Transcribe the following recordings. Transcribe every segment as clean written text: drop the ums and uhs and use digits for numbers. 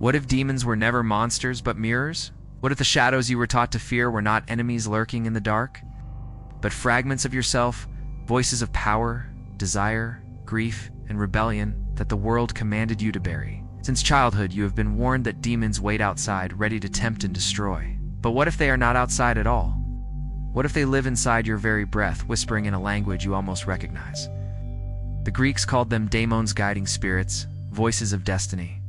What if demons were never monsters but mirrors? What if the shadows you were taught to fear were not enemies lurking in the dark, but fragments of yourself, voices of power, desire, grief, and rebellion that the world commanded you to bury? Since childhood, you have been warned that demons wait outside, ready to tempt and destroy. But what if they are not outside at all? What if they live inside your very breath, whispering in a language you almost recognize? The Greeks called them daimons, guiding spirits, voices of destiny.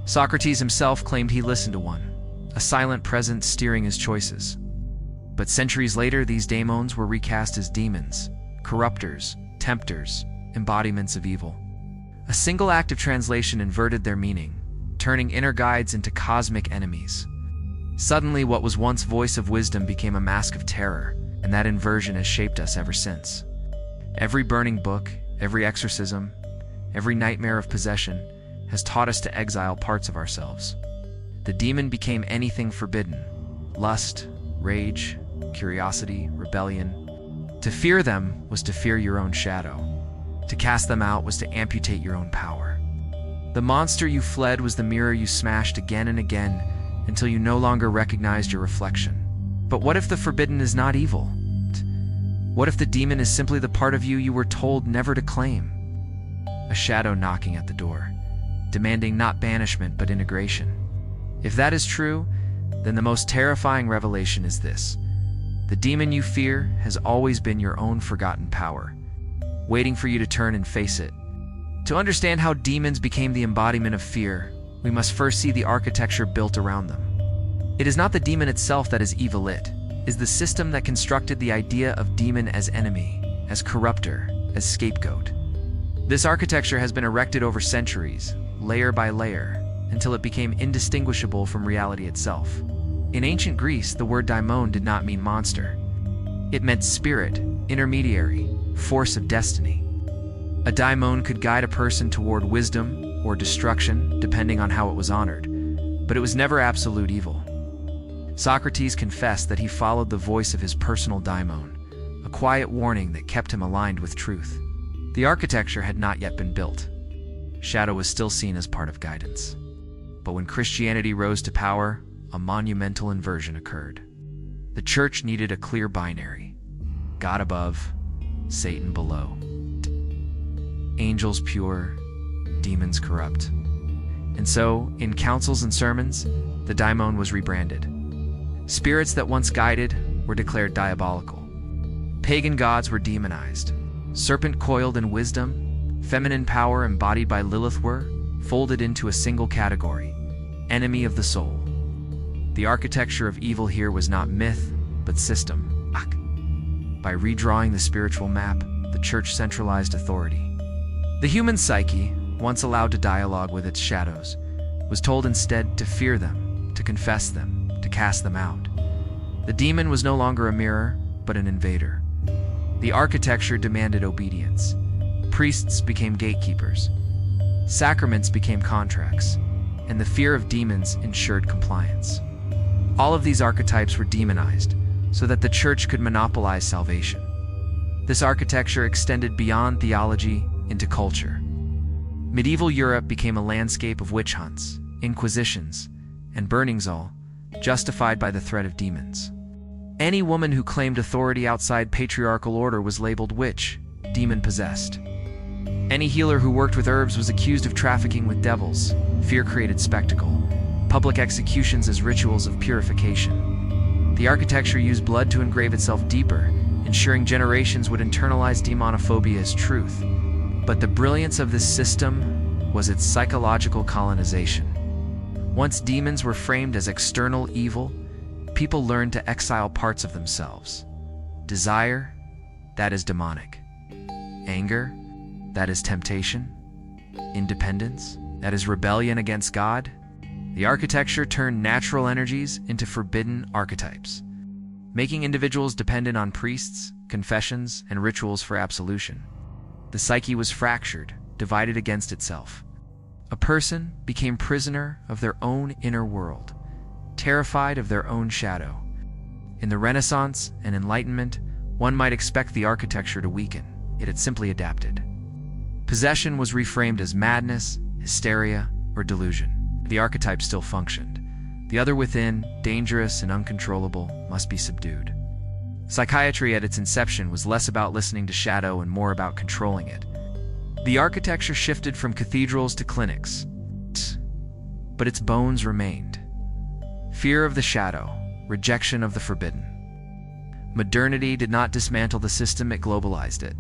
Socrates himself claimed he listened to one, a silent presence steering his choices. But centuries later, these daimons were recast as demons, corruptors, tempters, embodiments of evil. A single act of translation inverted their meaning, turning inner guides into cosmic enemies. Suddenly, what was once voice of wisdom became a mask of terror, and that inversion has shaped us ever since. Every burning book, every exorcism, every nightmare of possession has taught us to exile parts of ourselves. The demon became anything forbidden: lust, rage, curiosity, rebellion. To fear them was to fear your own shadow. To cast them out was to amputate your own power. The monster you fled was the mirror you smashed again and again until you no longer recognized your reflection. But what if the forbidden is not evil? What if the demon is simply the part of you you were told never to claim? A shadow knocking at the door, demanding not banishment but integration. If that is true, then the most terrifying revelation is this: the demon you fear has always been your own forgotten power, waiting for you to turn and face it. To understand how demons became the embodiment of fear, we must first see the architecture built around them. It is not the demon itself that is evil, it is the system that constructed the idea of demon as enemy, as corrupter, as scapegoat. This architecture has been erected over centuries, layer by layer, until it became indistinguishable from reality itself. In ancient Greece, the word daimon did not mean monster. It meant spirit, intermediary, force of destiny. A daimon could guide a person toward wisdom or destruction, depending on how it was honored, but it was never absolute evil. Socrates confessed that he followed the voice of his personal daimon, a quiet warning that kept him aligned with truth. The architecture had not yet been built. Shadow was still seen as part of guidance. But when Christianity rose to power, a monumental inversion occurred. The church needed a clear binary: God above, Satan below. Angels pure, demons corrupt. And so, in councils and sermons, the daimon was rebranded. Spirits that once guided were declared diabolical. Pagan gods were demonized. Serpent coiled in wisdom, feminine power embodied by Lilith were folded into a single category: enemy of the soul. The architecture of evil here was not myth, but system. By redrawing the spiritual map, the church centralized authority. The human psyche, once allowed to dialogue with its shadows, was told instead to fear them, to confess them, to cast them out. The demon was no longer a mirror, but an invader. The architecture demanded obedience. Priests became gatekeepers. Sacraments became contracts, and the fear of demons ensured compliance. All of these archetypes were demonized, so that the church could monopolize salvation. This architecture extended beyond theology into culture. Medieval Europe became a landscape of witch hunts, inquisitions, and burnings, all justified by the threat of demons. Any woman who claimed authority outside patriarchal order was labeled witch, demon-possessed. Any healer who worked with herbs was accused of trafficking with devils. Fear created spectacle, public executions as rituals of purification. The architecture used blood to engrave itself deeper, ensuring generations would internalize demonophobia as truth. But the brilliance of this system was its psychological colonization. Once demons were framed as external evil, people learned to exile parts of themselves. Desire, that is demonic. Anger, that is temptation. Independence, that is rebellion against God. The architecture turned natural energies into forbidden archetypes, making individuals dependent on priests, confessions, and rituals for absolution. The psyche was fractured, divided against itself. A person became prisoner of their own inner world, terrified of their own shadow. In the Renaissance and Enlightenment, one might expect the architecture to weaken. It had simply adapted. Possession was reframed as madness, hysteria, or delusion. The archetype still functioned. The other within, dangerous and uncontrollable, must be subdued. Psychiatry at its inception was less about listening to shadow and more about controlling it. The architecture shifted from cathedrals to clinics, but its bones remained. Fear of the shadow, rejection of the forbidden. Modernity did not dismantle the system, it globalized it.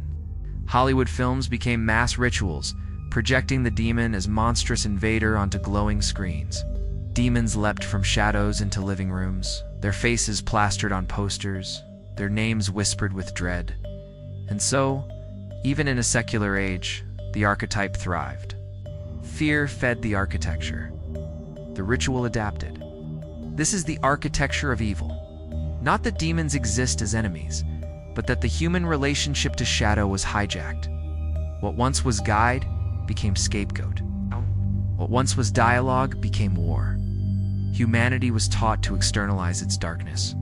Hollywood films became mass rituals, projecting the demon as monstrous invader onto glowing screens. Demons leapt from shadows into living rooms, their faces plastered on posters, their names whispered with dread. And so, even in a secular age, the archetype thrived. Fear fed the architecture. The ritual adapted. This is the architecture of evil. Not that demons exist as enemies, but that the human relationship to shadow was hijacked. What once was guide became scapegoat. What once was dialogue became war. Humanity was taught to externalize its darkness,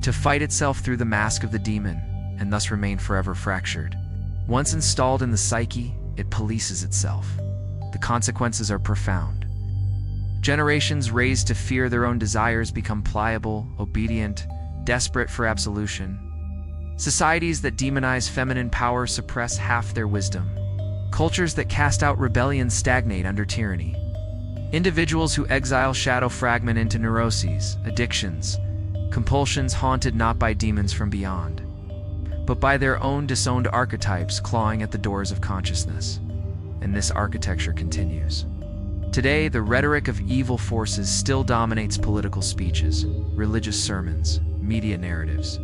to fight itself through the mask of the demon, and thus remain forever fractured. Once installed in the psyche, it polices itself. The consequences are profound. Generations raised to fear their own desires become pliable, obedient, desperate for absolution. Societies that demonize feminine power suppress half their wisdom. Cultures that cast out rebellion stagnate under tyranny. Individuals who exile shadow fragment into neuroses, addictions, compulsions haunted not by demons from beyond, but by their own disowned archetypes clawing at the doors of consciousness. And this architecture continues. Today, the rhetoric of evil forces still dominates political speeches, religious sermons, media narratives.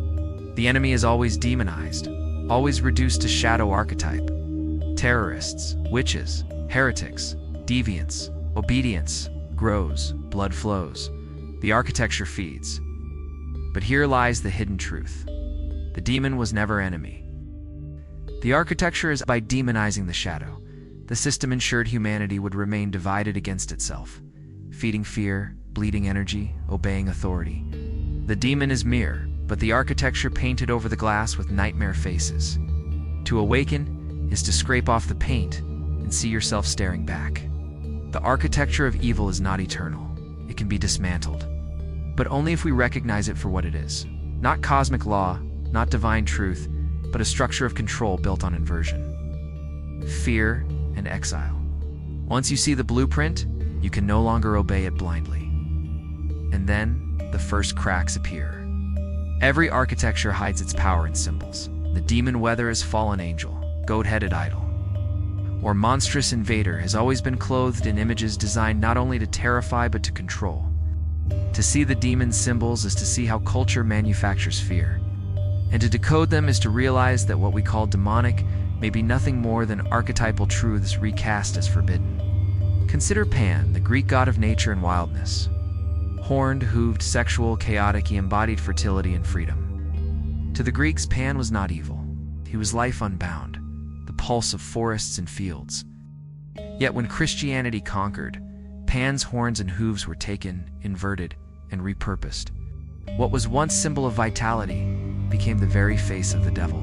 The enemy is always demonized, always reduced to shadow archetype. Terrorists, witches, heretics, deviants. Obedience grows, blood flows. The architecture feeds. But here lies the hidden truth. The demon was never enemy. The architecture is by demonizing the shadow. The system ensured humanity would remain divided against itself, feeding fear, bleeding energy, obeying authority. The demon is mere, but the architecture painted over the glass with nightmare faces. To awaken is to scrape off the paint and see yourself staring back. The architecture of evil is not eternal. It can be dismantled, but only if we recognize it for what it is. Not cosmic law, not divine truth, but a structure of control built on inversion. Fear and exile. Once you see the blueprint, you can no longer obey it blindly. And then, the first cracks appear. Every architecture hides its power in symbols. The demon, whether as fallen angel, goat-headed idol, or monstrous invader, has always been clothed in images designed not only to terrify but to control. To see the demon's symbols is to see how culture manufactures fear. And to decode them is to realize that what we call demonic may be nothing more than archetypal truths recast as forbidden. Consider Pan, the Greek god of nature and wildness. Horned, hooved, sexual, chaotic, he embodied fertility and freedom. To the Greeks, Pan was not evil. He was life unbound, the pulse of forests and fields. Yet when Christianity conquered, Pan's horns and hooves were taken, inverted, and repurposed. What was once symbol of vitality became the very face of the devil.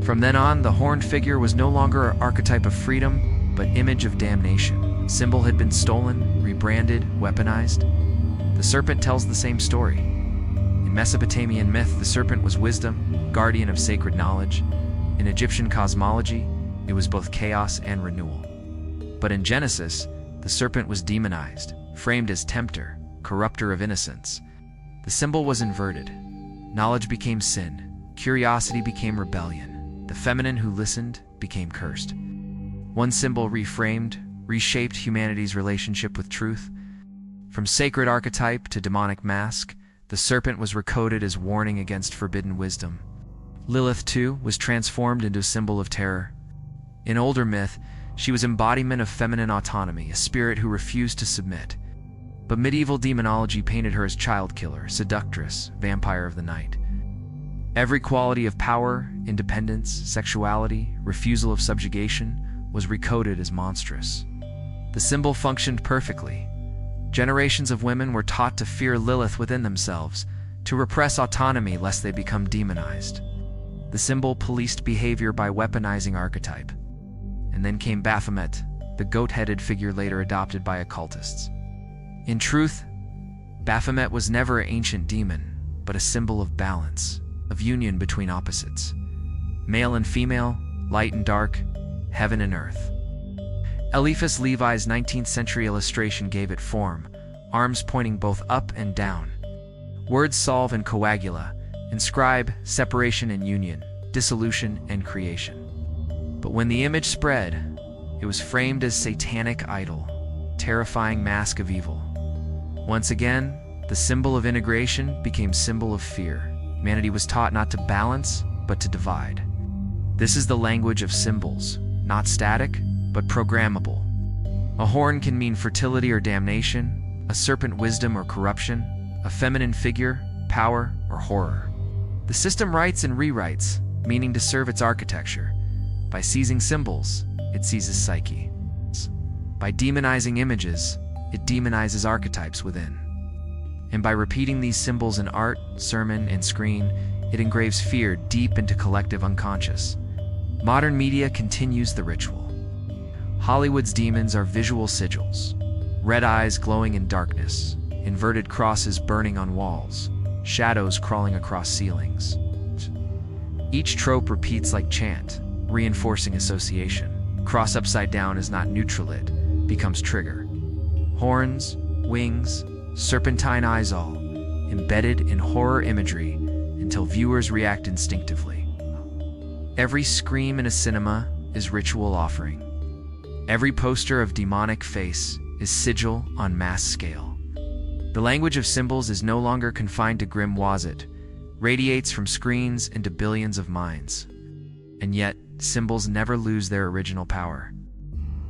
From then on, the horned figure was no longer an archetype of freedom, but image of damnation. Symbol had been stolen, rebranded, weaponized. The serpent tells the same story. In Mesopotamian myth, the serpent was wisdom, guardian of sacred knowledge. In Egyptian cosmology, it was both chaos and renewal. But in Genesis, the serpent was demonized, framed as tempter, corrupter of innocence. The symbol was inverted. Knowledge became sin. Curiosity became rebellion. The feminine who listened became cursed. One symbol reframed, reshaped humanity's relationship with truth. From sacred archetype to demonic mask, the serpent was recoded as warning against forbidden wisdom. Lilith, too, was transformed into a symbol of terror. In older myth, she was embodiment of feminine autonomy, a spirit who refused to submit. But medieval demonology painted her as child killer, seductress, vampire of the night. Every quality of power, independence, sexuality, refusal of subjugation was recoded as monstrous. The symbol functioned perfectly. Generations of women were taught to fear Lilith within themselves, to repress autonomy lest they become demonized. The symbol policed behavior by weaponizing archetype. And then came Baphomet, the goat-headed figure later adopted by occultists. In truth, Baphomet was never an ancient demon, but a symbol of balance, of union between opposites. Male and female, light and dark, heaven and earth. Eliphas Levi's 19th century illustration gave it form, arms pointing both up and down. Words solve and coagula, inscribe separation and union, dissolution and creation. But when the image spread, it was framed as satanic idol, terrifying mask of evil. Once again, the symbol of integration became symbol of fear. Humanity was taught not to balance, but to divide. This is the language of symbols, not static, but programmable. A horn can mean fertility or damnation, a serpent wisdom or corruption, a feminine figure, power or horror. The system writes and rewrites, meaning to serve its architecture. By seizing symbols, it seizes psyche. By demonizing images, it demonizes archetypes within. And by repeating these symbols in art, sermon, and screen, it engraves fear deep into collective unconscious. Modern media continues the ritual. Hollywood's demons are visual sigils. Red eyes glowing in darkness, inverted crosses burning on walls, shadows crawling across ceilings. Each trope repeats like chant, reinforcing association. Cross upside down is not neutral, it becomes trigger. Horns, wings, serpentine eyes all, embedded in horror imagery until viewers react instinctively. Every scream in a cinema is ritual offering. Every poster of demonic face is sigil on mass scale. The language of symbols is no longer confined to grim Wazit, radiates from screens into billions of minds. And yet, symbols never lose their original power.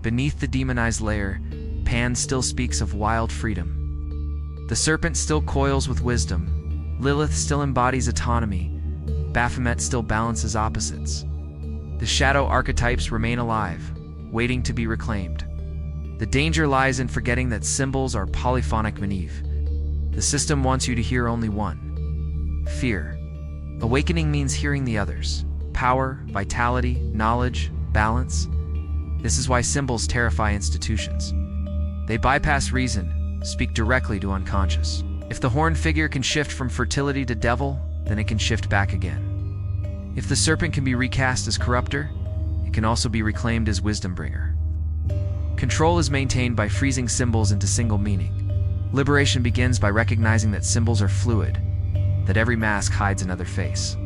Beneath the demonized layer, Pan still speaks of wild freedom. The serpent still coils with wisdom. Lilith still embodies autonomy. Baphomet still balances opposites. The shadow archetypes remain alive, waiting to be reclaimed. The danger lies in forgetting that symbols are polyphonic maneuver. The system wants you to hear only one. Fear. Awakening means hearing the others. Power, vitality, knowledge, balance. This is why symbols terrify institutions. They bypass reason, speak directly to unconscious. If the horned figure can shift from fertility to devil, then it can shift back again. If the serpent can be recast as corrupter, it can also be reclaimed as wisdom bringer. Control is maintained by freezing symbols into single meaning. Liberation begins by recognizing that symbols are fluid, that every mask hides another face.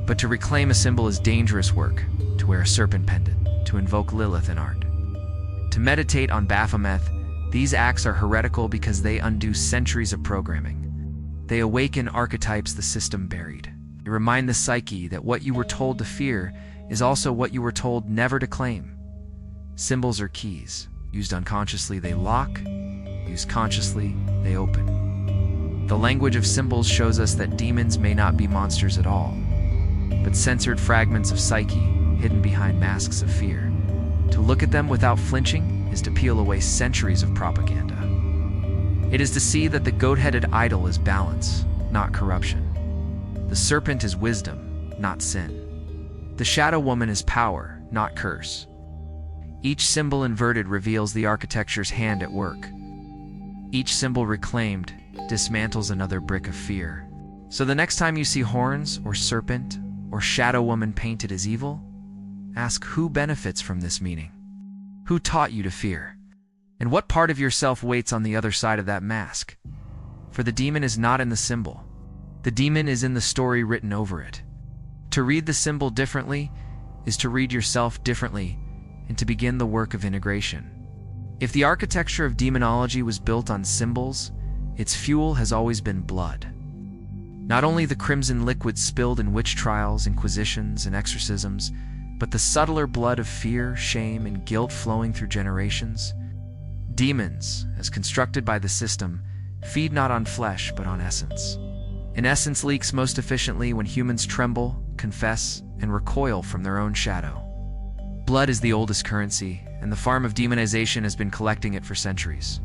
But to reclaim a symbol is dangerous work, to wear a serpent pendant, to invoke Lilith in art. To meditate on Baphomet, these acts are heretical because they undo centuries of programming. They awaken archetypes the system buried. They remind the psyche that what you were told to fear is also what you were told never to claim. Symbols are keys. Used unconsciously, they lock. Used consciously, they open. The language of symbols shows us that demons may not be monsters at all, but censored fragments of psyche hidden behind masks of fear. To look at them without flinching is to peel away centuries of propaganda. It is to see that the goat-headed idol is balance, not corruption. The serpent is wisdom, not sin. The shadow woman is power, not curse. Each symbol inverted reveals the architecture's hand at work. Each symbol reclaimed dismantles another brick of fear. So the next time you see horns or serpent or shadow woman painted as evil, ask who benefits from this meaning? Who taught you to fear? And what part of yourself waits on the other side of that mask? For the demon is not in the symbol. The demon is in the story written over it. To read the symbol differently is to read yourself differently and to begin the work of integration. If the architecture of demonology was built on symbols, its fuel has always been blood. Not only the crimson liquid spilled in witch trials, inquisitions, and exorcisms, but the subtler blood of fear, shame, and guilt flowing through generations. Demons, as constructed by the system, feed not on flesh but on essence. And essence leaks most efficiently when humans tremble, confess, and recoil from their own shadow. Blood is the oldest currency, and the farm of demonization has been collecting it for centuries.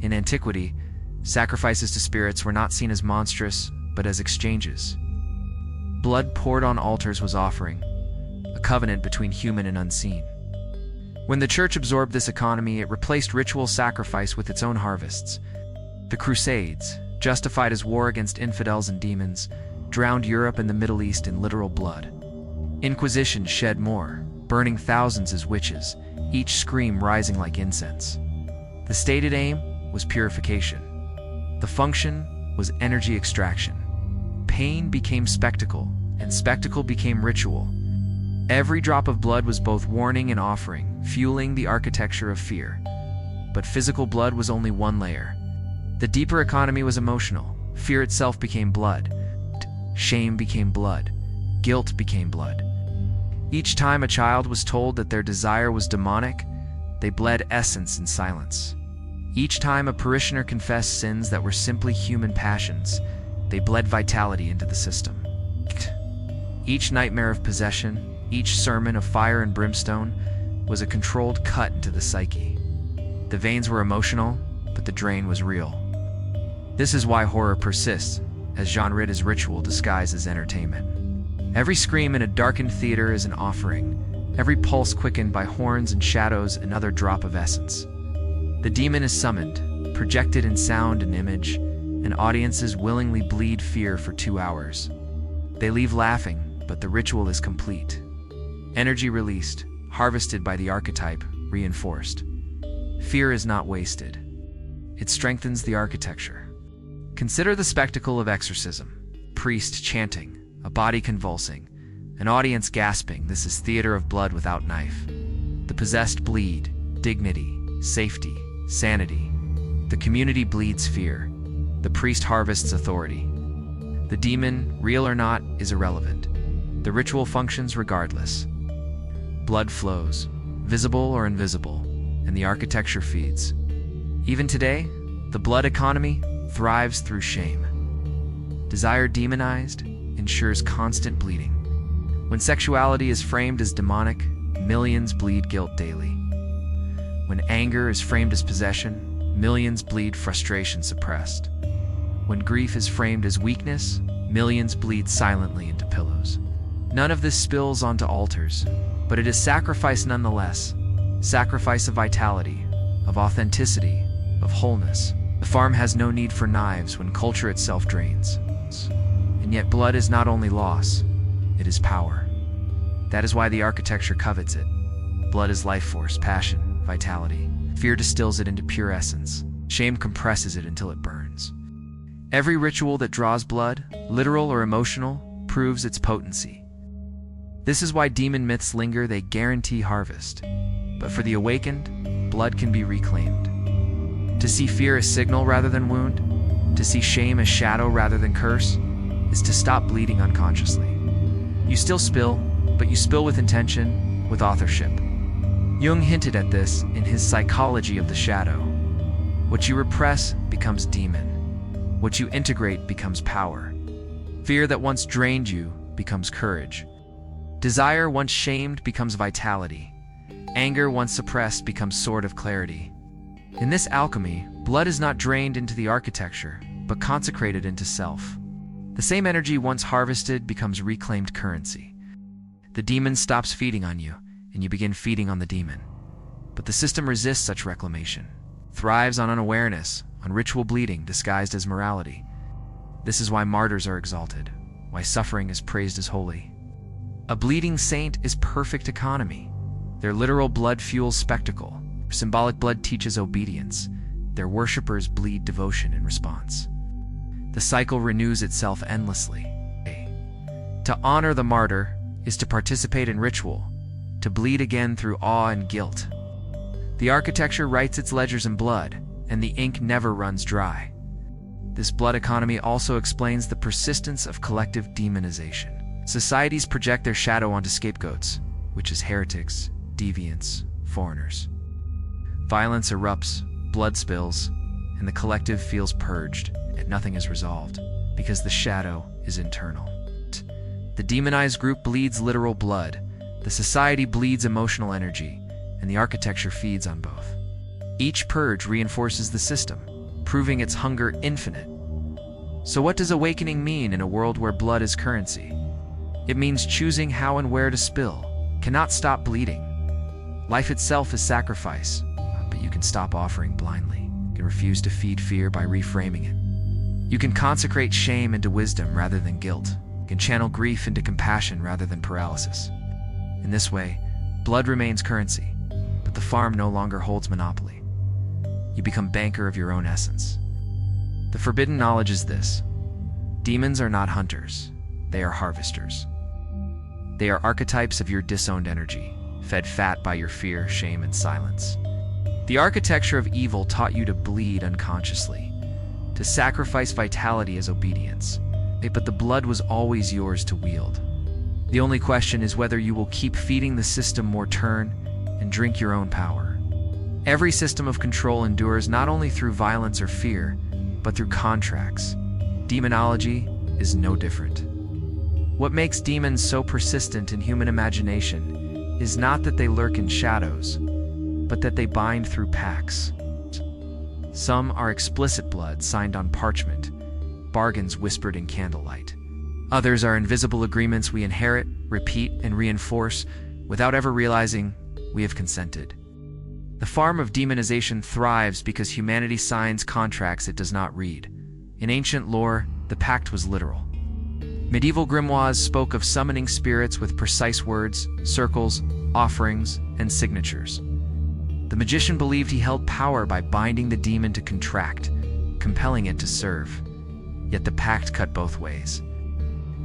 In antiquity, sacrifices to spirits were not seen as monstrous, but as exchanges. Blood poured on altars was offering, a covenant between human and unseen. When the church absorbed this economy, it replaced ritual sacrifice with its own harvests. The Crusades, justified as war against infidels and demons, drowned Europe and the Middle East in literal blood. Inquisition shed more, burning thousands as witches, each scream rising like incense. The stated aim was purification. The function was energy extraction. Pain became spectacle, and spectacle became ritual. Every drop of blood was both warning and offering, fueling the architecture of fear. But physical blood was only one layer. The deeper economy was emotional. Fear itself became blood. Shame became blood. Guilt became blood. Each time a child was told that their desire was demonic, they bled essence in silence. Each time a parishioner confessed sins that were simply human passions, they bled vitality into the system. Each nightmare of possession, each sermon of fire and brimstone, was a controlled cut into the psyche. The veins were emotional, but the drain was real. This is why horror persists, as genre as ritual disguised as entertainment. Every scream in a darkened theater is an offering, every pulse quickened by horns and shadows another drop of essence. The demon is summoned, projected in sound and image, and audiences willingly bleed fear for 2 hours. They leave laughing, but the ritual is complete. Energy released, harvested by the archetype, reinforced. Fear is not wasted. It strengthens the architecture. Consider the spectacle of exorcism. Priest chanting, a body convulsing, an audience gasping. This is theater of blood without knife. The possessed bleed, dignity, safety, sanity. The community bleeds fear. The priest harvests authority. The demon, real or not, is irrelevant. The ritual functions regardless. Blood flows, visible or invisible, and the architecture feeds. Even today, the blood economy thrives through shame. Desire demonized ensures constant bleeding. When sexuality is framed as demonic, millions bleed guilt daily. When anger is framed as possession, millions bleed frustration suppressed. When grief is framed as weakness, millions bleed silently into pillows. None of this spills onto altars, but it is sacrifice nonetheless. Sacrifice of vitality, of authenticity, of wholeness. The farm has no need for knives when culture itself drains. And yet blood is not only loss, it is power. That is why the architecture covets it. Blood is life force, passion, vitality. Fear distills it into pure essence. Shame compresses it until it burns. Every ritual that draws blood, literal or emotional, proves its potency. This is why demon myths linger, they guarantee harvest. But for the awakened, blood can be reclaimed. To see fear as signal rather than wound, to see shame as shadow rather than curse, is to stop bleeding unconsciously. You still spill, but you spill with intention, with authorship. Jung hinted at this in his Psychology of the Shadow. What you repress becomes demon. What you integrate becomes power. Fear that once drained you becomes courage. Desire once shamed becomes vitality. Anger once suppressed becomes sword of clarity. In this alchemy, blood is not drained into the architecture, but consecrated into self. The same energy once harvested becomes reclaimed currency. The demon stops feeding on you, and you begin feeding on the demon. But the system resists such reclamation, thrives on unawareness, on ritual bleeding disguised as morality. This is why martyrs are exalted, why suffering is praised as holy. A bleeding saint is perfect economy. Their literal blood fuels spectacle. Symbolic blood teaches obedience. Their worshippers bleed devotion in response. The cycle renews itself endlessly. To honor the martyr is to participate in ritual, to bleed again through awe and guilt. The architecture writes its ledgers in blood, and the ink never runs dry. This blood economy also explains the persistence of collective demonization. Societies project their shadow onto scapegoats, which is heretics, deviants, foreigners. Violence erupts, blood spills, and the collective feels purged, and nothing is resolved, because the shadow is internal. The demonized group bleeds literal blood, the society bleeds emotional energy, and the architecture feeds on both. Each purge reinforces the system, proving its hunger infinite. So what does awakening mean in a world where blood is currency? It means choosing how and where to spill, cannot stop bleeding. Life itself is sacrifice, but you can stop offering blindly. You can refuse to feed fear by reframing it. You can consecrate shame into wisdom rather than guilt. You can channel grief into compassion rather than paralysis. In this way, blood remains currency, but the farm no longer holds monopoly. You become banker of your own essence. The forbidden knowledge is this: demons are not hunters, they are harvesters. They are archetypes of your disowned energy, fed fat by your fear, shame, and silence. The architecture of evil taught you to bleed unconsciously, to sacrifice vitality as obedience, but the blood was always yours to wield. The only question is whether you will keep feeding the system more turn and drink your own power. Every system of control endures not only through violence or fear, but through contracts. Demonology is no different. What makes demons so persistent in human imagination is not that they lurk in shadows, but that they bind through pacts. Some are explicit blood signed on parchment, bargains whispered in candlelight. Others are invisible agreements we inherit, repeat, and reinforce without ever realizing we have consented. The farm of demonization thrives because humanity signs contracts it does not read. In ancient lore, the pact was literal. Medieval grimoires spoke of summoning spirits with precise words, circles, offerings, and signatures. The magician believed he held power by binding the demon to contract, compelling it to serve. Yet the pact cut both ways.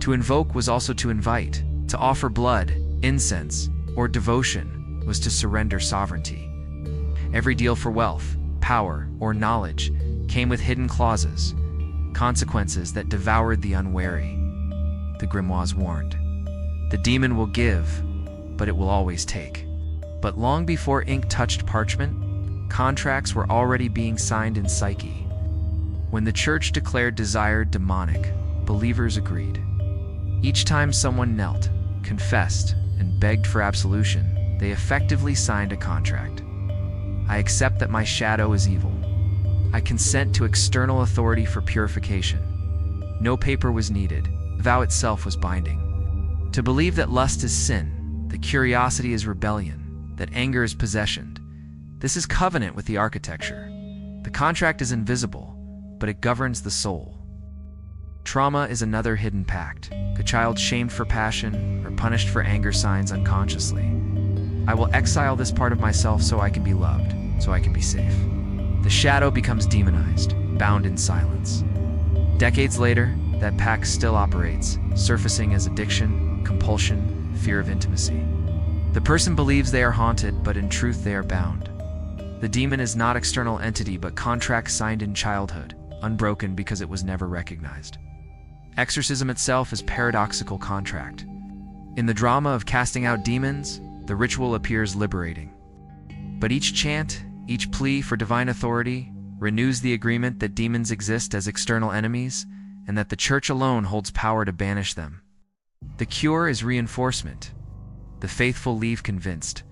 To invoke was also to invite. To offer blood, incense, or devotion was to surrender sovereignty. Every deal for wealth, power, or knowledge came with hidden clauses, consequences that devoured the unwary. The grimoires warned. The demon will give, but it will always take. But long before ink touched parchment, contracts were already being signed in psyche. When the church declared desire demonic, believers agreed. Each time someone knelt, confessed, and begged for absolution, they effectively signed a contract. I accept that my shadow is evil. I consent to external authority for purification. No paper was needed. The vow itself was binding. To believe that lust is sin, that curiosity is rebellion, that anger is possession. This is covenant with the architecture. The contract is invisible, but it governs the soul. Trauma is another hidden pact. A child shamed for passion or punished for anger signs unconsciously. I will exile this part of myself so I can be loved, so I can be safe. The shadow becomes demonized, bound in silence. Decades later, that pact still operates, surfacing as addiction, compulsion, fear of intimacy. The person believes they are haunted, but in truth they are bound. The demon is not external entity, but contract signed in childhood, unbroken because it was never recognized. Exorcism itself is paradoxical contract. In the drama of casting out demons, the ritual appears liberating. But each chant, each plea for divine authority, renews the agreement that demons exist as external enemies, and that the church alone holds power to banish them. The cure is reinforcement. The faithful leave convinced,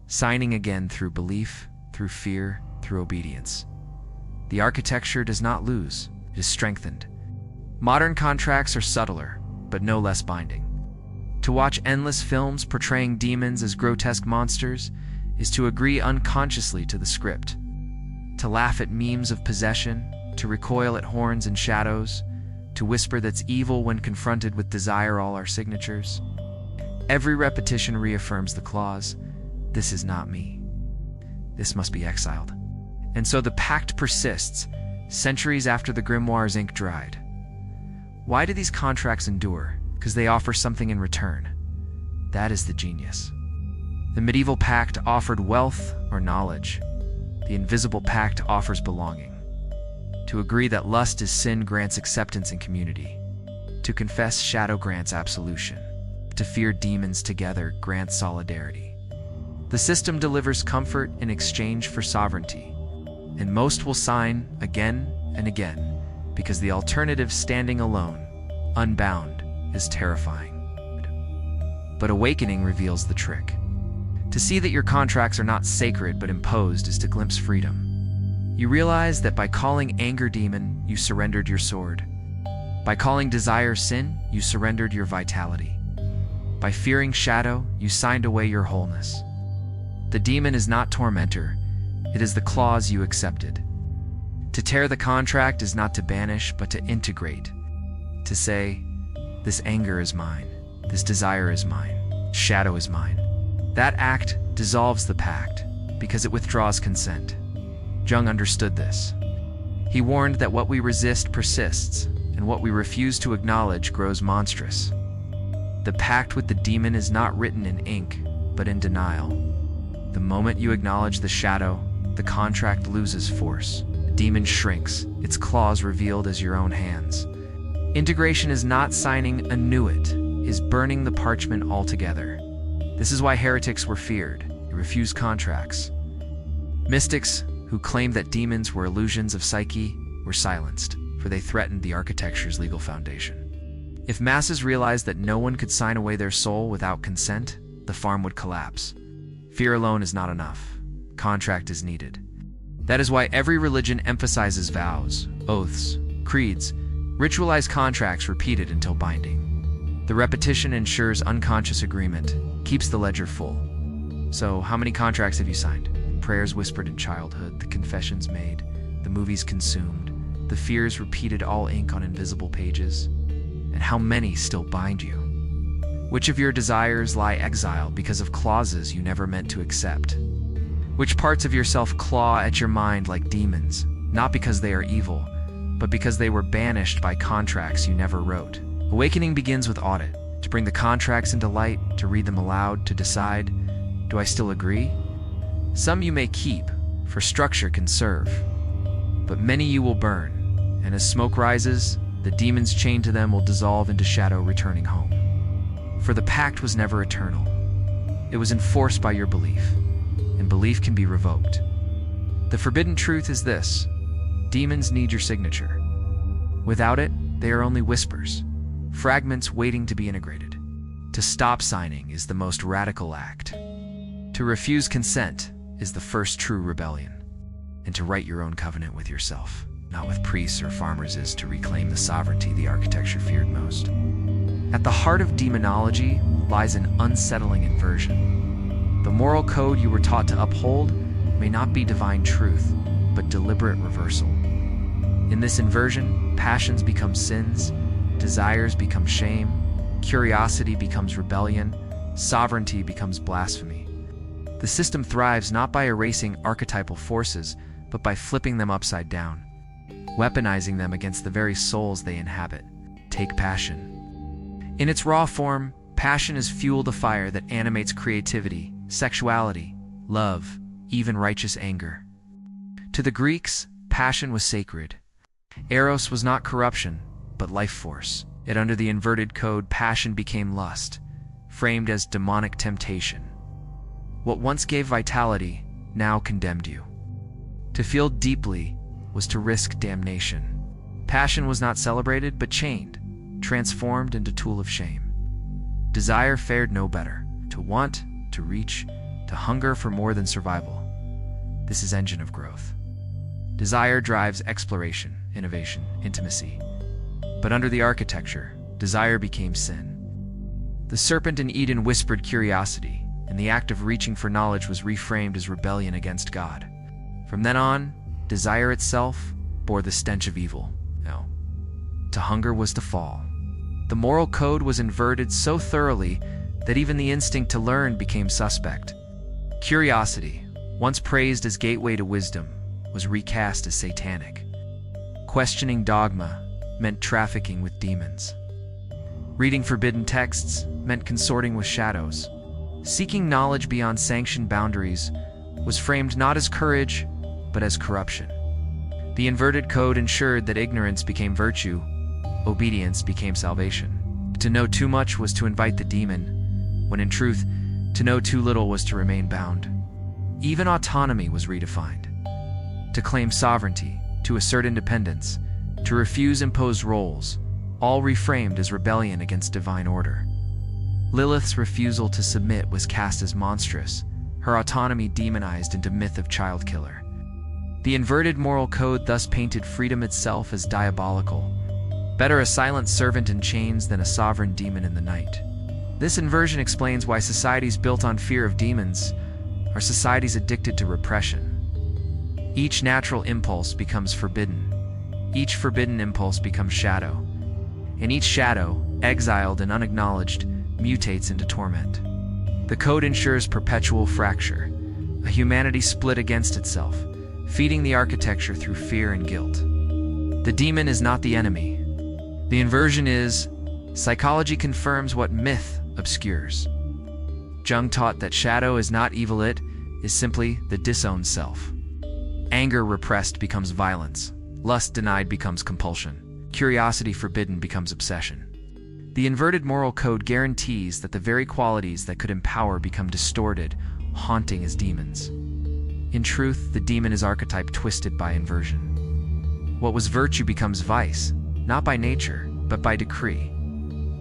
signing again through belief, through fear, through obedience. The architecture does not lose, it is strengthened. Modern contracts are subtler, but no less binding. To watch endless films portraying demons as grotesque monsters is to agree unconsciously to the script. To laugh at memes of possession, to recoil at horns and shadows, to whisper that's evil when confronted with desire, all our signatures. Every repetition reaffirms the clause, this is not me. This must be exiled. And so the pact persists, centuries after the grimoire's ink dried. Why do these contracts endure? Because they offer something in return. That is the genius. The medieval pact offered wealth or knowledge. The invisible pact offers belonging. To agree that lust is sin grants acceptance and community. To confess shadow grants absolution. To fear demons together grants solidarity. The system delivers comfort in exchange for sovereignty, and most will sign again and again because the alternative, standing alone, unbound, is terrifying. But awakening reveals the trick. To see that your contracts are not sacred but imposed is to glimpse freedom. You realize that by calling anger demon, you surrendered your sword. By calling desire sin, you surrendered your vitality. By fearing shadow, you signed away your wholeness. The demon is not tormentor, it is the clause you accepted. To tear the contract is not to banish, but to integrate. To say, this anger is mine, this desire is mine, shadow is mine. That act dissolves the pact, because it withdraws consent. Jung understood this. He warned that what we resist persists, and what we refuse to acknowledge grows monstrous. The pact with the demon is not written in ink, but in denial. The moment you acknowledge the shadow, the contract loses force. The demon shrinks, its claws revealed as your own hands. Integration is not signing anew it, is burning the parchment altogether. This is why heretics were feared. They refused contracts. Mystics, who claimed that demons were illusions of psyche, were silenced, for they threatened the architecture's legal foundation. If masses realized that no one could sign away their soul without consent, the farm would collapse. Fear alone is not enough. Contract is needed. That is why every religion emphasizes vows, oaths, creeds, ritualized contracts repeated until binding. The repetition ensures unconscious agreement, keeps the ledger full. So, how many contracts have you signed? Prayers whispered in childhood, the confessions made, the movies consumed, the fears repeated all ink on invisible pages. And how many still bind you? Which of your desires lie exiled because of clauses you never meant to accept? Which parts of yourself claw at your mind like demons, not because they are evil, but because they were banished by contracts you never wrote? Awakening begins with audit, to bring the contracts into light, to read them aloud, to decide, do I still agree? Some you may keep, for structure can serve, but many you will burn, and as smoke rises, the demons chained to them will dissolve into shadow returning home. For the pact was never eternal. It was enforced by your belief, and belief can be revoked. The forbidden truth is this: demons need your signature. Without it, they are only whispers, fragments waiting to be integrated. To stop signing is the most radical act. To refuse consent is the first true rebellion. And to write your own covenant with yourself, not with priests or farmers, is to reclaim the sovereignty the architecture feared most. At the heart of demonology lies an unsettling inversion. The moral code you were taught to uphold may not be divine truth, but deliberate reversal. In this inversion, passions become sins, desires become shame, curiosity becomes rebellion, sovereignty becomes blasphemy. The system thrives not by erasing archetypal forces, but by flipping them upside down, weaponizing them against the very souls they inhabit. Take passion. In its raw form, passion is fuel to fire that animates creativity, sexuality, love, even righteous anger. To the Greeks, passion was sacred. Eros was not corruption, but life force. Yet under the inverted code, passion became lust, framed as demonic temptation. What once gave vitality, now condemned you. To feel deeply was to risk damnation. Passion was not celebrated, but chained, transformed into tool of shame. Desire fared no better. To want, to reach, to hunger for more than survival. This is engine of growth. Desire drives exploration, innovation, intimacy. But under the architecture, desire became sin. The serpent in Eden whispered curiosity, and the act of reaching for knowledge was reframed as rebellion against God. From then on, desire itself bore the stench of evil. No. To hunger was to fall. The moral code was inverted so thoroughly that even the instinct to learn became suspect. Curiosity, once praised as gateway to wisdom, was recast as satanic. Questioning dogma meant trafficking with demons. Reading forbidden texts meant consorting with shadows. Seeking knowledge beyond sanctioned boundaries was framed not as courage, but as corruption. The inverted code ensured that ignorance became virtue, obedience became salvation. To know too much was to invite the demon, when in truth, to know too little was to remain bound. Even autonomy was redefined. To claim sovereignty, to assert independence, to refuse imposed roles, all reframed as rebellion against divine order. Lilith's refusal to submit was cast as monstrous, her autonomy demonized into myth of child killer. The inverted moral code thus painted freedom itself as diabolical. Better a silent servant in chains than a sovereign demon in the night. This inversion explains why societies built on fear of demons our society's addicted to repression. Each natural impulse becomes forbidden. Each forbidden impulse becomes shadow. And each shadow, exiled and unacknowledged, mutates into torment. The code ensures perpetual fracture, a humanity split against itself, feeding the architecture through fear and guilt. The demon is not the enemy. The inversion is. Psychology confirms what myth obscures. Jung taught that shadow is not evil, it is simply the disowned self. Anger repressed becomes violence. Lust denied becomes compulsion. Curiosity forbidden becomes obsession. The inverted moral code guarantees that the very qualities that could empower become distorted, haunting as demons. In truth, the demon is archetype twisted by inversion. What was virtue becomes vice, not by nature, but by decree.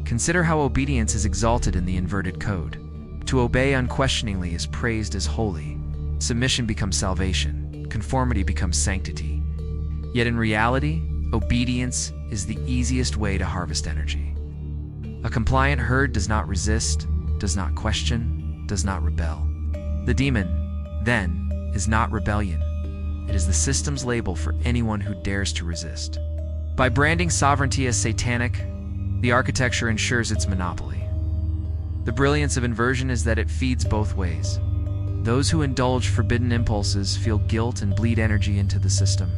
Consider how obedience is exalted in the inverted code. To obey unquestioningly is praised as holy. Submission becomes salvation. Conformity becomes sanctity. Yet in reality, obedience is the easiest way to harvest energy. A compliant herd does not resist, does not question, does not rebel. The demon, then, is not rebellion. It is the system's label for anyone who dares to resist. By branding sovereignty as satanic, the architecture ensures its monopoly. The brilliance of inversion is that it feeds both ways. Those who indulge forbidden impulses feel guilt and bleed energy into the system.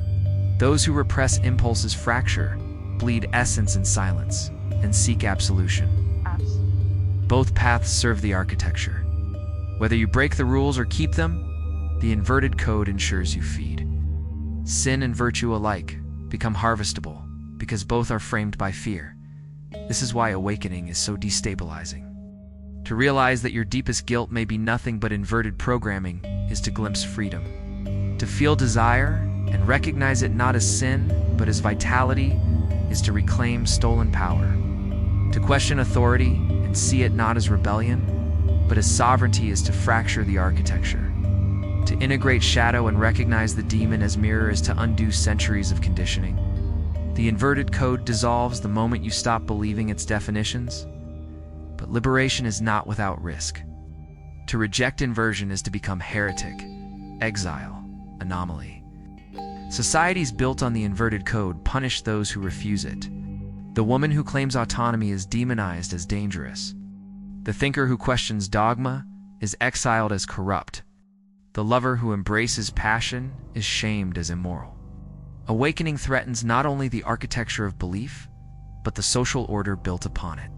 Those who repress impulses fracture, bleed essence in silence, and seek absolution. Both paths serve the architecture. Whether you break the rules or keep them, the inverted code ensures you feed. Sin and virtue alike become harvestable because both are framed by fear. This is why awakening is so destabilizing. To realize that your deepest guilt may be nothing but inverted programming is to glimpse freedom. To feel desire and recognize it not as sin, but as vitality, is to reclaim stolen power. To question authority and see it not as rebellion, but as sovereignty is to fracture the architecture. To integrate shadow and recognize the demon as mirror is to undo centuries of conditioning. The inverted code dissolves the moment you stop believing its definitions. But liberation is not without risk. To reject inversion is to become heretic, exile, anomaly. Societies built on the inverted code punish those who refuse it. The woman who claims autonomy is demonized as dangerous. The thinker who questions dogma is exiled as corrupt. The lover who embraces passion is shamed as immoral. Awakening threatens not only the architecture of belief, but the social order built upon it.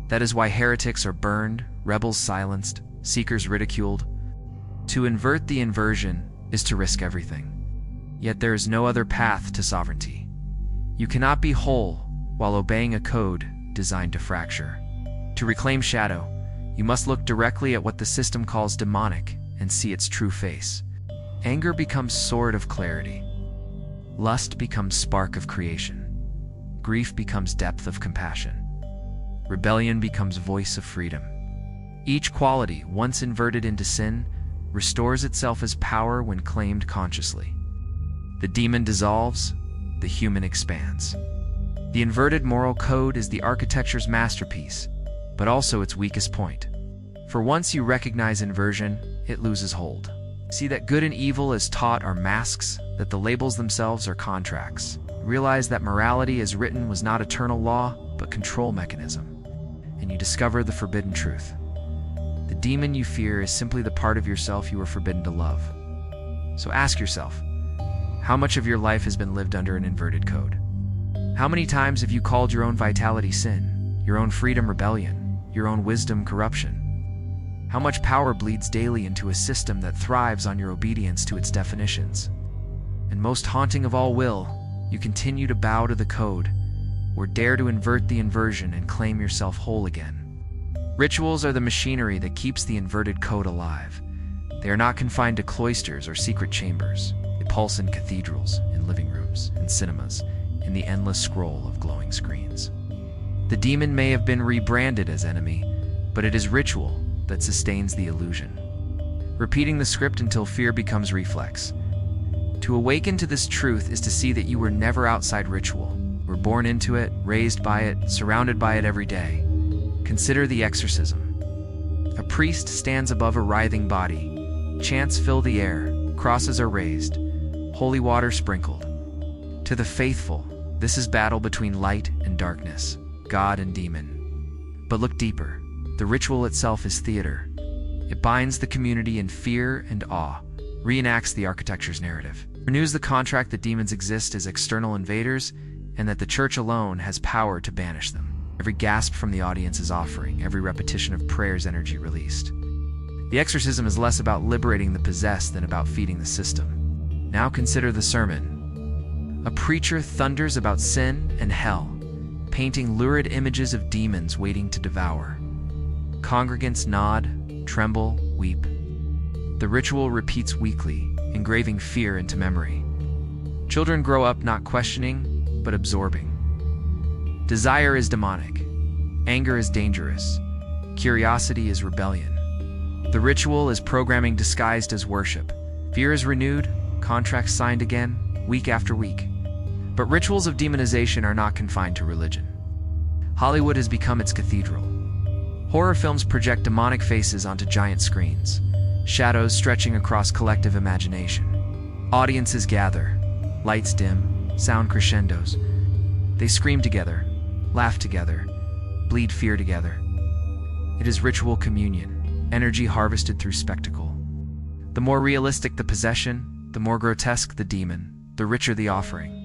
That is why heretics are burned, rebels silenced, seekers ridiculed. To invert the inversion is to risk everything. Yet there is no other path to sovereignty. You cannot be whole while obeying a code designed to fracture. To reclaim shadow, you must look directly at what the system calls demonic and see its true face. Anger becomes sword of clarity. Lust becomes spark of creation. Grief becomes depth of compassion. Rebellion becomes voice of freedom. Each quality, once inverted into sin, restores itself as power when claimed consciously. The demon dissolves, the human expands. The inverted moral code is the architecture's masterpiece, but also its weakest point. For once you recognize inversion, it loses hold. See that good and evil as taught are masks, that the labels themselves are contracts. Realize that morality as written was not eternal law, but control mechanism. And you discover the forbidden truth. The demon you fear is simply the part of yourself you are forbidden to love. So ask yourself, how much of your life has been lived under an inverted code? How many times have you called your own vitality sin, your own freedom rebellion, your own wisdom corruption? How much power bleeds daily into a system that thrives on your obedience to its definitions? And most haunting of all will, you continue to bow to the code, or dare to invert the inversion and claim yourself whole again. Rituals are the machinery that keeps the inverted code alive. They are not confined to cloisters or secret chambers. They pulse in cathedrals, in living rooms, in cinemas, in the endless scroll of glowing screens. The demon may have been rebranded as enemy, but it is ritual that sustains the illusion. Repeating the script until fear becomes reflex. To awaken to this truth is to see that you were never outside ritual. We're born into it, raised by it, surrounded by it every day. Consider the exorcism. A priest stands above a writhing body, Chants fill the air, crosses are raised, holy water sprinkled. To the faithful, this is battle between light and darkness, God and demon. But look deeper. The ritual itself is theater. It binds the community in fear and awe, reenacts the architecture's narrative, renews the contract that demons exist as external invaders and that the church alone has power to banish them. Every gasp from the audience is offering, every repetition of prayer's energy released. The exorcism is less about liberating the possessed than about feeding the system. Now consider the sermon. A preacher thunders about sin and hell, painting lurid images of demons waiting to devour. Congregants nod, tremble, weep. The ritual repeats weekly, engraving fear into memory. Children grow up not questioning, but absorbing. Desire is demonic. Anger is dangerous. Curiosity is rebellion. The ritual is programming disguised as worship. Fear is renewed, contracts signed again, week after week. But rituals of demonization are not confined to religion. Hollywood has become its cathedral. Horror films project demonic faces onto giant screens, shadows stretching across collective imagination. Audiences gather, lights dim, sound crescendos. They scream together, laugh together, bleed fear together. It is ritual communion, energy harvested through spectacle. The more realistic the possession, the more grotesque the demon, the richer the offering.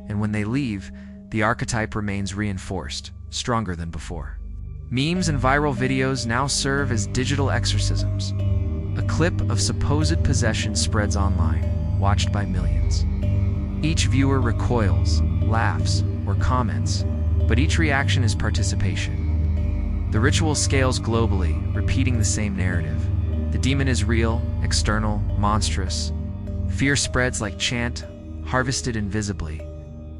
And when they leave, the archetype remains reinforced, stronger than before. Memes and viral videos now serve as digital exorcisms. A clip of supposed possession spreads online, watched by millions. Each viewer recoils, laughs, or comments, but each reaction is participation. The ritual scales globally, repeating the same narrative. The demon is real, external, monstrous. Fear spreads like chant, harvested invisibly.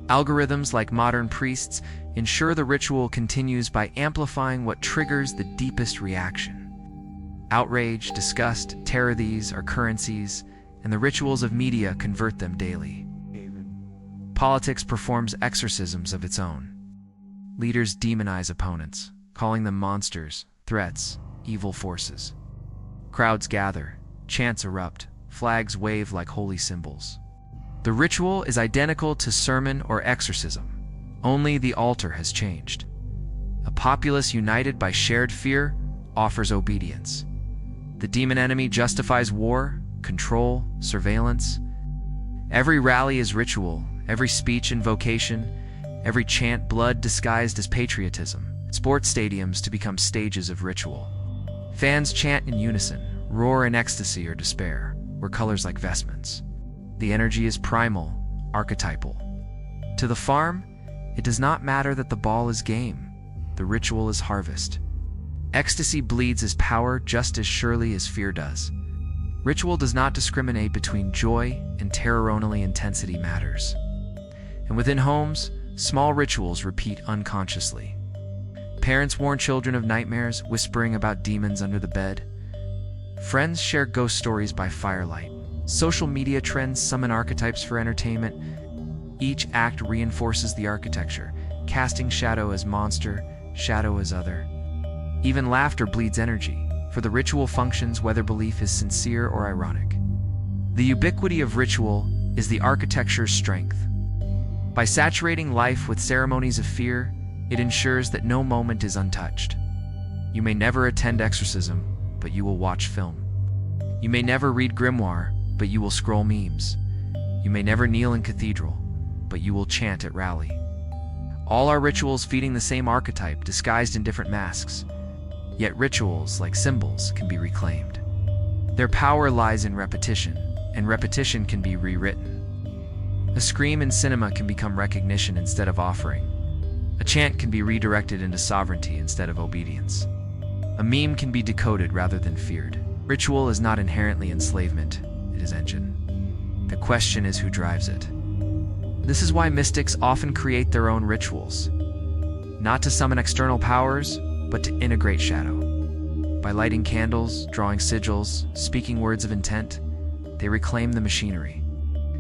Algorithms like modern priests ensure the ritual continues by amplifying what triggers the deepest reaction. Outrage, disgust, terror, these are currencies, and the rituals of media convert them daily. Politics performs exorcisms of its own. Leaders demonize opponents, calling them monsters, threats, evil forces. Crowds gather, chants erupt, flags wave like holy symbols. The ritual is identical to sermon or exorcism, only the altar has changed. A populace united by shared fear offers obedience. The demon enemy justifies war, control, surveillance. Every rally is ritual, every speech invocation, every chant blood disguised as patriotism. Sports stadiums to become stages of ritual. Fans chant in unison, roar in ecstasy or despair, wear colors like vestments. The energy is primal, archetypal. To the farm, it does not matter that the ball is game. The ritual is harvest. Ecstasy bleeds as power just as surely as fear does. Ritual does not discriminate between joy and terror, only intensity matters. And within homes, small rituals repeat unconsciously. Parents warn children of nightmares, whispering about demons under the bed. Friends share ghost stories by firelight. Social media trends summon archetypes for entertainment. Each act reinforces the architecture, casting shadow as monster, shadow as other. Even laughter bleeds energy, for the ritual functions whether belief is sincere or ironic. The ubiquity of ritual is the architecture's strength. By saturating life with ceremonies of fear, it ensures that no moment is untouched. You may never attend exorcism, but you will watch film. You may never read grimoire, but you will scroll memes. You may never kneel in cathedral, but you will chant at rally. All are rituals feeding the same archetype, disguised in different masks. Yet rituals, like symbols, can be reclaimed. Their power lies in repetition, and repetition can be rewritten. A scream in cinema can become recognition instead of offering. A chant can be redirected into sovereignty instead of obedience. A meme can be decoded rather than feared. Ritual is not inherently enslavement, it is engine. The question is who drives it. This is why mystics often create their own rituals, not to summon external powers, but to integrate shadow. By lighting candles, drawing sigils, speaking words of intent, they reclaim the machinery.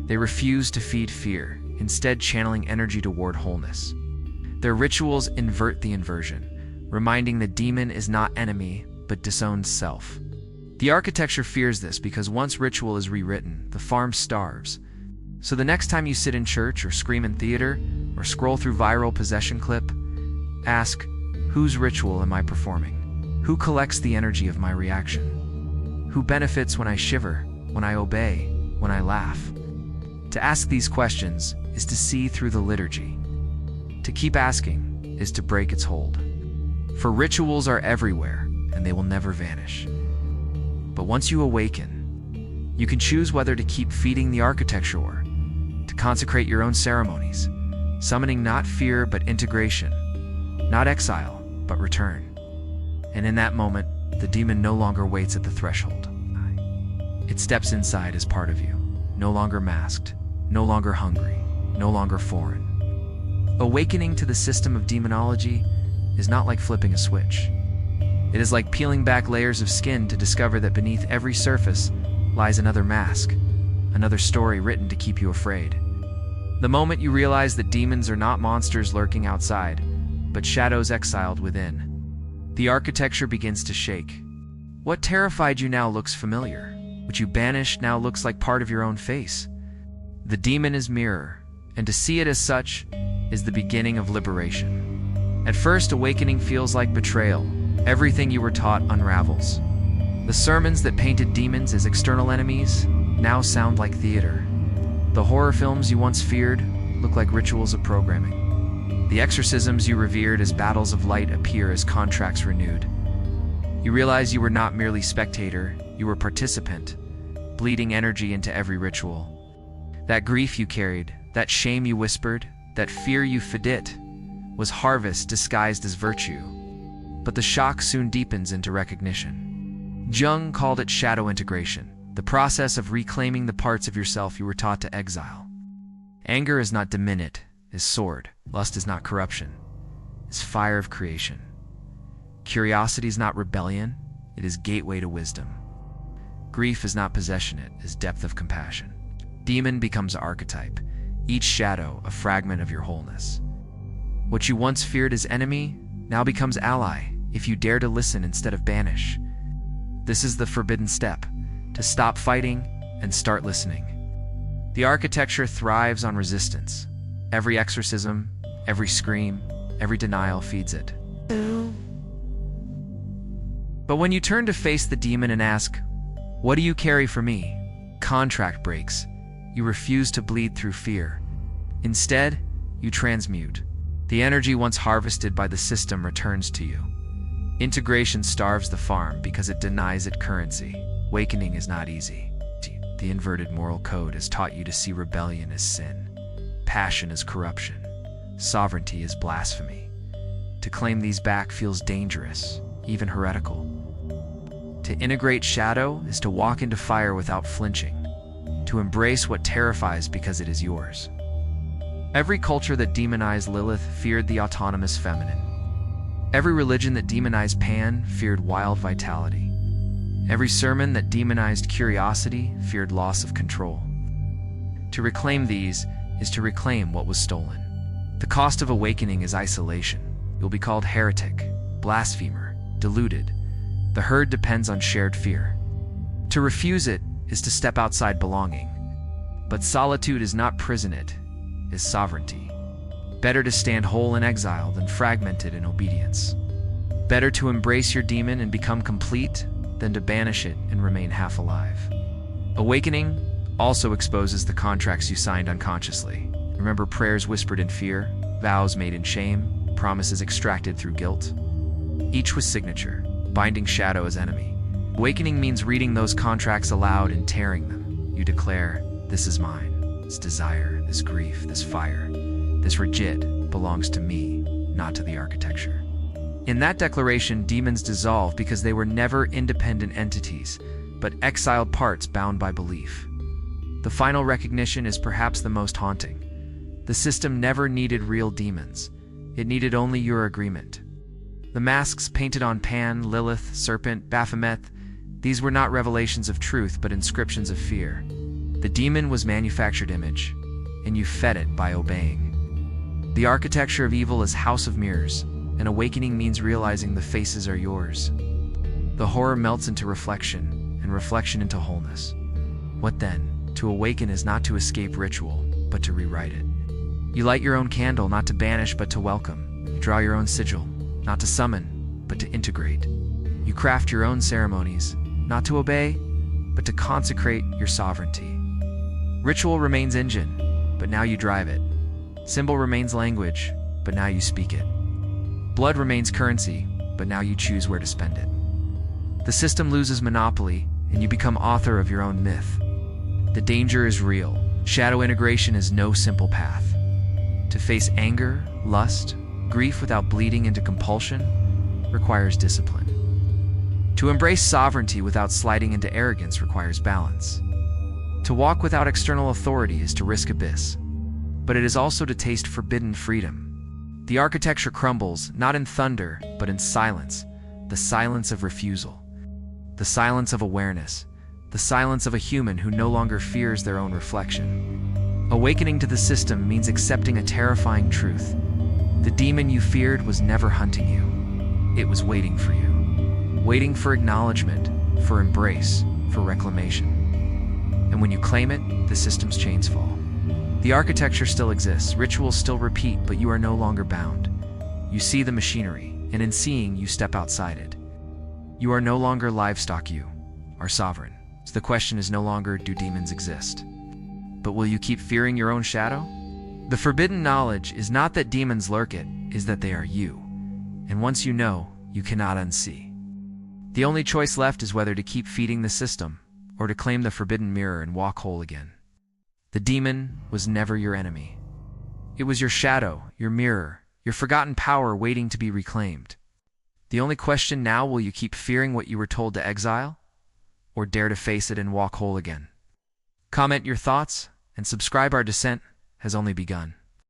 They refuse to feed fear, instead channeling energy toward wholeness. Their rituals invert the inversion, reminding the demon is not enemy, but disowned self. The architecture fears this because once ritual is rewritten, the farm starves. So the next time you sit in church or scream in theater or scroll through viral possession clip, ask, whose ritual am I performing? Who collects the energy of my reaction? Who benefits when I shiver, when I obey, when I laugh? To ask these questions is to see through the liturgy. To keep asking is to break its hold. For rituals are everywhere, and they will never vanish. But once you awaken, you can choose whether to keep feeding the architecture or to consecrate your own ceremonies, summoning not fear but integration, not exile but return. And in that moment, the demon no longer waits at the threshold. It steps inside as part of you, no longer masked, no longer hungry, no longer foreign. Awakening to the system of demonology is not like flipping a switch. It is like peeling back layers of skin to discover that beneath every surface lies another mask, another story written to keep you afraid. The moment you realize that demons are not monsters lurking outside, but shadows exiled within, the architecture begins to shake. What terrified you now looks familiar. What you banished now looks like part of your own face. The demon is mirror, and to see it as such is the beginning of liberation. At first, awakening feels like betrayal. Everything you were taught unravels. The sermons that painted demons as external enemies now sound like theater. The horror films you once feared look like rituals of programming. The exorcisms you revered as battles of light appear as contracts renewed. You realize you were not merely spectator, you were participant, bleeding energy into every ritual. That grief you carried, that shame you whispered, that fear you fed was harvest disguised as virtue. But the shock soon deepens into recognition. Jung called it shadow integration, the process of reclaiming the parts of yourself you were taught to exile. Anger is not diminish, is sword. Lust is not corruption, is fire of creation. Curiosity is not rebellion, it is gateway to wisdom. Grief is not possession, it is depth of compassion. Demon becomes archetype, each shadow a fragment of your wholeness. What you once feared as enemy now becomes ally if you dare to listen instead of banish. This is the forbidden step, to stop fighting and start listening. The architecture thrives on resistance. Every exorcism, every scream, every denial feeds it. But when you turn to face the demon and ask, "What do you carry for me?" contract breaks. You refuse to bleed through fear. Instead, you transmute. The energy once harvested by the system returns to you. Integration starves the farm because it denies it currency. Awakening is not easy. The inverted moral code has taught you to see rebellion as sin, passion as corruption, sovereignty as blasphemy. To claim these back feels dangerous, even heretical. To integrate shadow is to walk into fire without flinching, to embrace what terrifies because it is yours. Every culture that demonized Lilith feared the autonomous feminine. Every religion that demonized Pan feared wild vitality. Every sermon that demonized curiosity feared loss of control. To reclaim these is to reclaim what was stolen. The cost of awakening is isolation. You'll be called heretic, blasphemer, deluded. The herd depends on shared fear. To refuse it is to step outside belonging. But solitude is not prison, it is sovereignty. Better to stand whole in exile than fragmented in obedience. Better to embrace your demon and become complete than to banish it and remain half alive. Awakening also exposes the contracts you signed unconsciously. Remember prayers whispered in fear, vows made in shame, promises extracted through guilt? Each with signature, binding shadow as enemy. Awakening means reading those contracts aloud and tearing them. You declare, "This is mine. This desire, this grief, this fire, this rigid belongs to me, not to the architecture." In that declaration, demons dissolve because they were never independent entities, but exiled parts bound by belief. The final recognition is perhaps the most haunting. The system never needed real demons. It needed only your agreement. The masks painted on Pan, Lilith, Serpent, Baphomet, these were not revelations of truth, but inscriptions of fear. The demon was manufactured image, and you fed it by obeying. The architecture of evil is house of mirrors, and awakening means realizing the faces are yours. The horror melts into reflection, and reflection into wholeness. What then? To awaken is not to escape ritual, but to rewrite it. You light your own candle, not to banish, but to welcome. You draw your own sigil, not to summon, but to integrate. You craft your own ceremonies, not to obey, but to consecrate your sovereignty. Ritual remains engine, but now you drive it. Symbol remains language, but now you speak it. Blood remains currency, but now you choose where to spend it. The system loses monopoly, and you become author of your own myth. The danger is real. Shadow integration is no simple path. To face anger, lust, grief without bleeding into compulsion requires discipline. To embrace sovereignty without sliding into arrogance requires balance. To walk without external authority is to risk abyss, but it is also to taste forbidden freedom. The architecture crumbles, not in thunder, but in silence, the silence of refusal, the silence of awareness, the silence of a human who no longer fears their own reflection. Awakening to the system means accepting a terrifying truth. The demon you feared was never hunting you. It was waiting for you. Waiting for acknowledgement, for embrace, for reclamation. And when you claim it, the system's chains fall. The architecture still exists, rituals still repeat, but you are no longer bound. You see the machinery, and in seeing, you step outside it. You are no longer livestock, you are sovereign. So the question is no longer, do demons exist? But will you keep fearing your own shadow? The forbidden knowledge is not that demons lurk, it is that they are you. And once you know, you cannot unsee. The only choice left is whether to keep feeding the system, or to claim the forbidden mirror and walk whole again. The demon was never your enemy. It was your shadow, your mirror, your forgotten power waiting to be reclaimed. The only question now, will you keep fearing what you were told to exile, or dare to face it and walk whole again? Comment your thoughts, and subscribe. Our descent has only begun.